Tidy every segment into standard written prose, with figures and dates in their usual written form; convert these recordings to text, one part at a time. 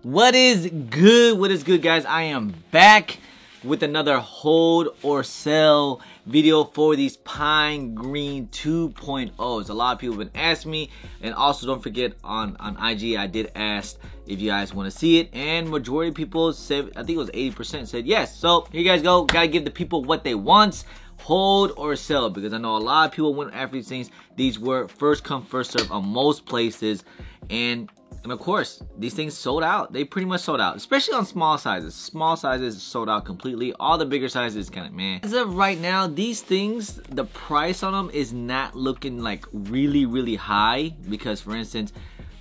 What is good? What is good, guys? I am back with another hold or sell video for these Pine Green 2.0s. A lot of people have been asking me, and also don't forget on IG I did ask if you guys want to see it, and majority of people said, I think it was 80% said yes. So here you guys go. Gotta give the people what they want. Hold or sell, because I know a lot of people went after these things. These were first come first serve on most places, and of course these things sold out. They pretty much sold out, especially on small sizes. Small sizes sold out completely. All the bigger sizes kind of meh. As of right now, these things, the price on them is not looking like really high, because for instance,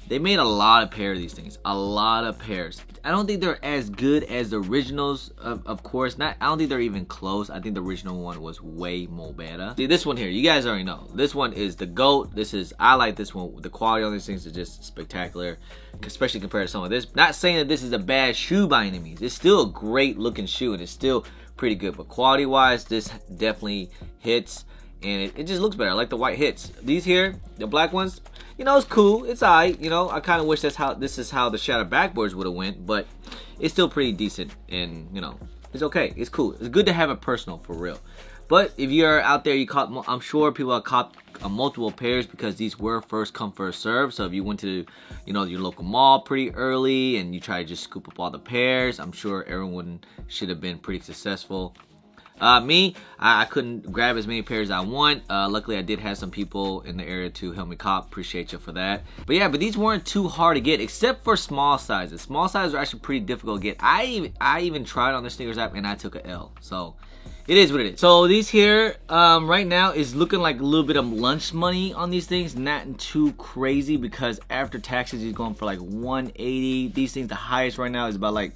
they made a lot of pairs of these things, a lot of pairs. I don't think they're as good as the originals, of course. I don't think they're even close. I think the original one was way more better. See, this one here, you guys already know. This one is the GOAT. I like this one. The quality on these things is just spectacular, especially compared to some of this. Not saying that this is a bad shoe by any means. It's still a great looking shoe, and it's still pretty good. But quality wise, this definitely hits, and it just looks better. I like the white hits. These here, the black ones, you know, it's cool. It's alright. You know, I kind of wish this is how the Shadow backboards would have went, but it's still pretty decent, and you know, it's okay. It's cool. It's good to have a personal for real. But if you're out there, you caught. I'm sure people have caught multiple pairs, because these were first come first serve. So if you went to, you know, your local mall pretty early and you try to just scoop up all the pairs, I'm sure everyone should have been pretty successful. I couldn't grab as many pairs as I want. Luckily I did have some people in the area to help me cop. Appreciate you for that. But yeah, but these weren't too hard to get, except for small sizes. Small sizes are actually pretty difficult to get. I even tried on the sneakers app and I took a L. So it is what it is. So these here, right now is looking like a little bit of lunch money on these things. Not too crazy, because after taxes he's going for like 180. These things, the highest right now is about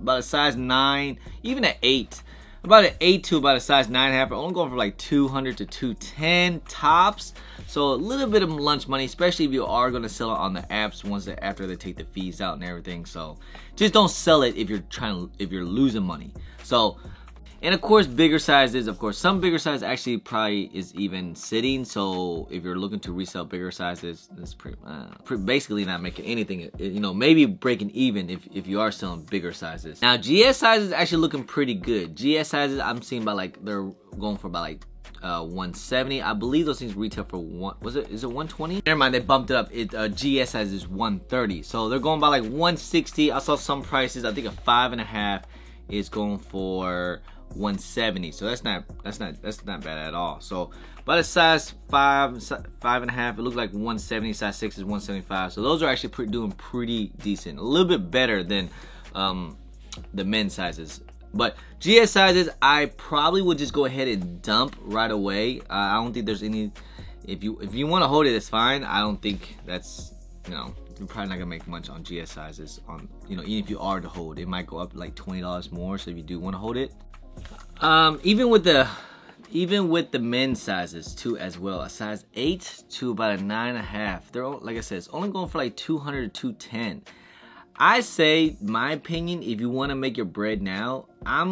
a size 9, even an 8. About an 8 to about a size 9.5. Only going for like 200 to 210 tops. So a little bit of lunch money, especially if you are going to sell it on the apps after they take the fees out and everything. So just don't sell it if you're losing money. So, and of course, bigger sizes. Of course, some bigger size actually probably is even sitting. So if you're looking to resell bigger sizes, it's basically not making anything. You know, maybe breaking even if you are selling bigger sizes. Now, GS sizes actually looking pretty good. GS sizes, I'm seeing they're going for about 170. I believe those things retail for is it 120? Never mind, they bumped it up. GS size is 130. So they're going by like 160. I saw some prices. I think a 5.5 is going for 170. So that's not bad at all. So about a size 5.5, it looks like 170. Size 6 is 175. So those are actually doing pretty decent, a little bit better than the men's sizes. But GS sizes, I probably would just go ahead and dump right away. I don't think there's any. If you want to hold it, it's fine. I don't think that's, you know, you're probably not gonna make much on GS sizes. On, you know, even if you are to hold, it might go up like $20 more. So if you do want to hold it, even with the men's sizes too as well, a size 8 to about a 9.5. They're, like I said, it's only going for like 200 to 210. I say, my opinion, if you want to make your bread now, I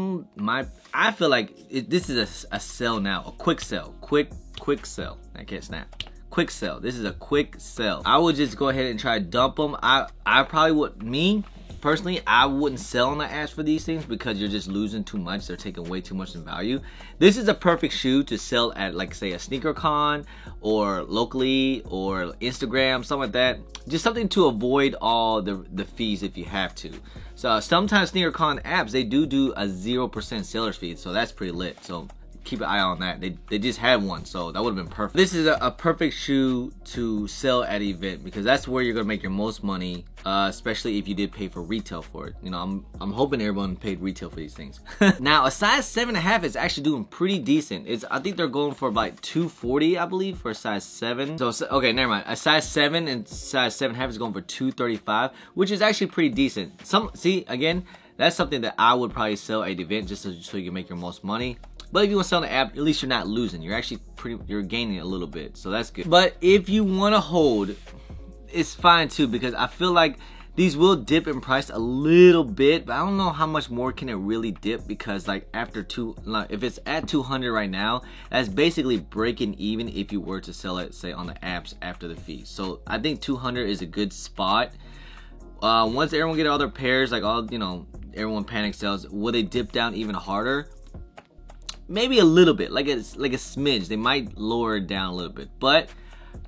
feel like this is a sell now, a quick sell, quick sell. I can't snap. Quick sell. This is a quick sell. I would just go ahead and try to dump them. I probably would, me personally, I wouldn't sell on the apps for these things, because you're just losing too much. They're taking way too much in value. This is a perfect shoe to sell at, like, say, a sneaker con or locally or Instagram, something like that. Just something to avoid all the fees if you have to. So sometimes sneaker con apps, they do a 0% seller's fee, so that's pretty lit. So keep an eye on that. They just had one, so that would have been perfect. This is a perfect shoe to sell at an event, because that's where you're gonna make your most money, especially if you did pay for retail for it. You know, I'm hoping everyone paid retail for these things. Now, a size 7.5 is actually doing pretty decent. I think they're going for about 240, I believe, for a size 7. So okay, never mind. A size 7 and size 7.5 is going for 235, which is actually pretty decent. See, again, that's something that I would probably sell at an event, just so you can make your most money. But if you want to sell on the app, at least you're not losing. You're actually you're gaining a little bit, so that's good. But if you want to hold, it's fine too, because I feel like these will dip in price a little bit, but I don't know how much more can it really dip, because like if it's at 200 right now, that's basically breaking even if you were to sell it, say, on the apps after the fees. So I think 200 is a good spot. Once everyone get all their pairs, like all, you know, everyone panic sells, will they dip down even harder? Maybe a little bit, like a smidge. They might lower it down a little bit, but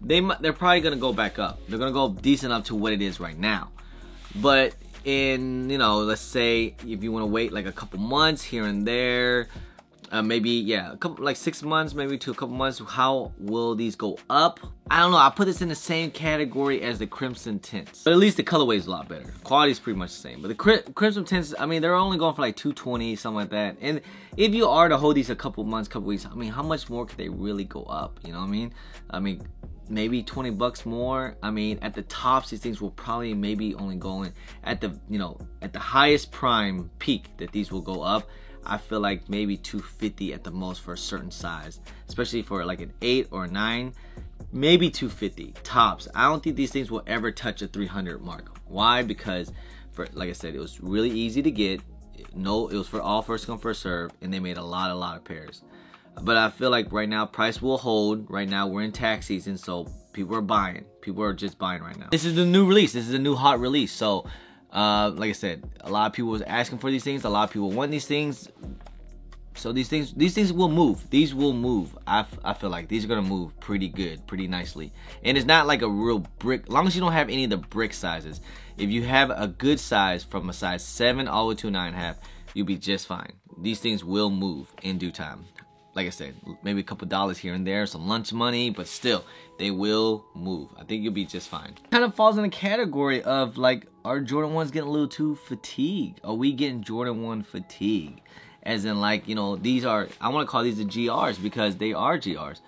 they're probably gonna go back up. They're gonna go decent up to what it is right now. But in, you know, let's say if you want to wait like a couple months here and there, maybe, yeah, a couple, like 6 months, maybe to a couple months, how will these go up? I don't know. I put this in the same category as the Crimson Tints, but at least the colorway is a lot better. Quality is pretty much the same, but the Crimson Tints, I mean, they're only going for like $220, something like that. And if you are to hold these a couple months, couple weeks, I mean, how much more could they really go up? You know what I mean, maybe 20 bucks more. I mean, at the tops, these things will probably maybe only go in at the, you know, at the highest prime peak that these will go up. I feel like maybe 250 at the most for a certain size, especially for like an 8 or a 9, maybe 250 tops. I don't think these things will ever touch a 300 mark. Why? Because, for, like I said, it was really easy to get. No, it was for all first come first serve, and they made a lot of pairs. But I feel like right now price will hold. Right now we're in tax season, so people are buying. People are just buying right now. This is the new release. This is a new hot release. So like I said, a lot of people was asking for these things. A lot of people want these things. So these things will move. These will move. I feel like these are gonna move pretty good, pretty nicely. And it's not like a real brick. As long as you don't have any of the brick sizes. If you have a good size from a size 7 all the way to a 9.5, you'll be just fine. These things will move in due time. Like I said, maybe a couple dollars here and there, some lunch money, but still, they will move. I think you'll be just fine. Kind of falls in the category of like, are Jordan 1s getting a little too fatigued? Are we getting Jordan 1 fatigue? As in, like, you know, these are, I want to call these the GRs because they are GRs.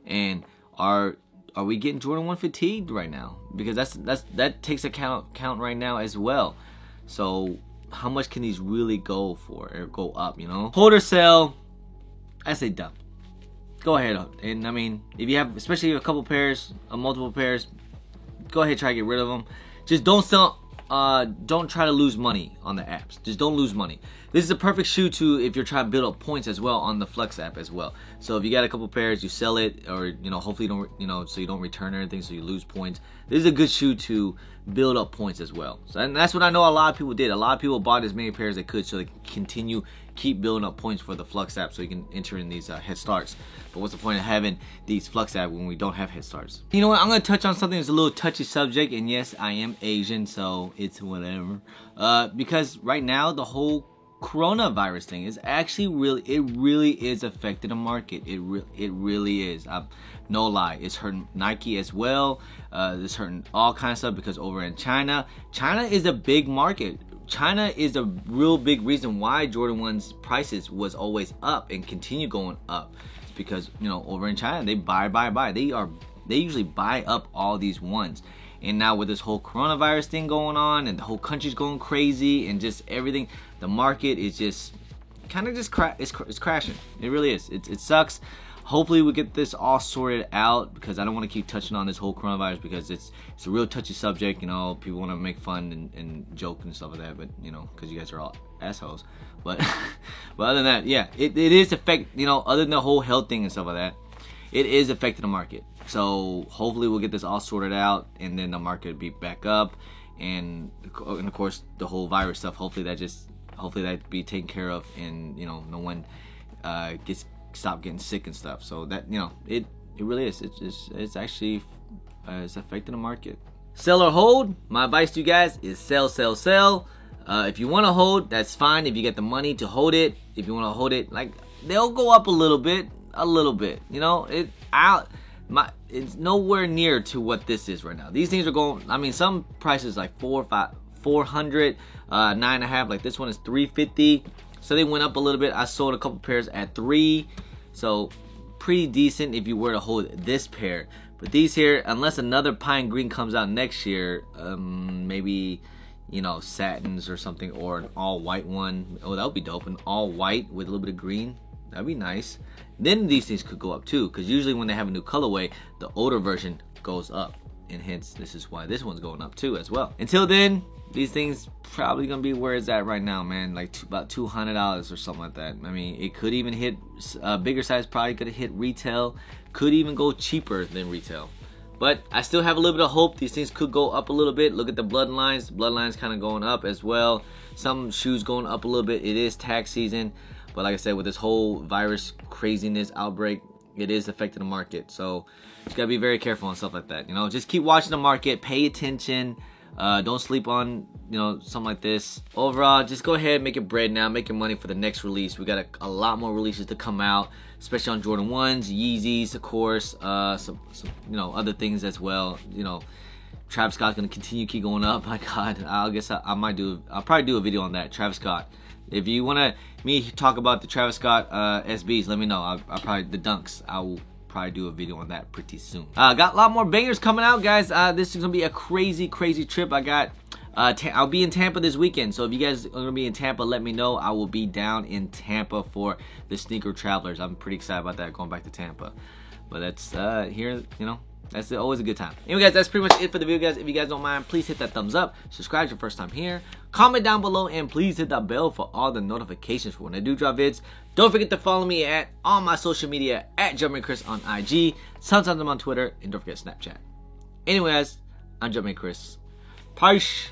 And are we getting Jordan 1 fatigued right now? Because that takes account right now as well. So how much can these really go for or go up, you know? Hold or sell, I say dump. Go ahead, and I mean, if you have, especially a couple pairs, multiple pairs, go ahead, try to get rid of them. Just don't sell. Don't try to lose money on the apps. Just don't lose money. This is a perfect shoe to if you're trying to build up points as well on the Flex app as well. So if you got a couple pairs, you sell it, or you know, hopefully you don't, you know, so you don't return anything, so you lose points. This is a good shoe to build up points as well. So, and that's what I know a lot of people did. A lot of people bought as many pairs as they could so they can keep building up points for the Flux app so you can enter in these head starts. But what's the point of having these Flux app when we don't have head starts? You know what, I'm going to touch on something that's a little touchy subject, and yes, I am Asian, so it's whatever. Because right now, the whole coronavirus thing is actually really is affecting the market. It really is. No lie, it's hurting Nike as well. It's hurting all kinds of stuff because over in China is a big market. China is a real big reason why Jordan 1's prices was always up and continue going up. It's because, you know, over in China they buy. They usually buy up all these ones. And now with this whole coronavirus thing going on and the whole country's going crazy and just everything, the market is just kind of just it's crashing. It really is. It sucks. Hopefully we get this all sorted out because I don't want to keep touching on this whole coronavirus because it's a real touchy subject. You know, people want to make fun and joke and stuff like that, but you know, because you guys are all assholes. But but other than that, yeah, it is affect. You know, other than the whole health thing and stuff like that, it is affecting the market. So hopefully we'll get this all sorted out and then the market will be back up, and of course the whole virus stuff. Hopefully that be taken care of, and you know, no one stop getting sick and stuff. So that, you know, it really is. It's actually it's affecting the market. Sell or hold? My advice to you guys is sell. If you want to hold, that's fine. If you get the money to hold it, if you want to hold it, like they'll go up a little bit. You know, it's nowhere near to what this is right now. These things are going. I mean, some prices like 400, 9.5. Like this one is 350. So they went up a little bit. I sold a couple pairs at 3, so pretty decent if you were to hold this pair. But these here, unless another pine green comes out next year, maybe, you know, satins or something, or an all white one. Oh, that would be dope. An all white with a little bit of green. That'd be nice. Then these things could go up too, because usually when they have a new colorway, the older version goes up, and hence this is why this one's going up too as well. Until then, these things probably gonna be where it's at right now, man. Like about $200 or something like that. I mean, it could even hit bigger size. Probably could hit retail. Could even go cheaper than retail. But I still have a little bit of hope. These things could go up a little bit. Look at the bloodlines. Bloodlines kind of going up as well. Some shoes going up a little bit. It is tax season. But like I said, with this whole virus craziness outbreak, it is affecting the market. So you gotta be very careful and stuff like that. You know, just keep watching the market. Pay attention. Don't sleep on, you know, something like this. Overall, just go ahead, make your bread now, make your money for the next release. We got a lot more releases to come out, especially on Jordan 1s, Yeezys, of course, some you know, other things as well. You know, Travis Scott's gonna keep going up. My God, I guess I'll probably do a video on that, Travis Scott. If you wanna me talk about the Travis Scott SBs, let me know. I'll probably the dunks. I will probably do a video on that pretty soon. Got a lot more bangers coming out, guys. This is gonna be a crazy trip. I got I'll be in Tampa this weekend, so if you guys are gonna be in Tampa, let me know. I will be down in Tampa for the Sneaker Travelers. I'm pretty excited about that, going back to Tampa. But that's here, you know, that's always a good time. Anyway, guys, that's pretty much it for the video, guys. If you guys don't mind, please hit that thumbs up, subscribe if your first time here, comment down below, and please hit that bell for all the notifications for when I do drop vids. Don't forget to follow me at all my social media at Jumpman Chris on IG. Sometimes I'm on Twitter, and don't forget Snapchat. Anyway, guys, I'm Jumpman Chris. Peace.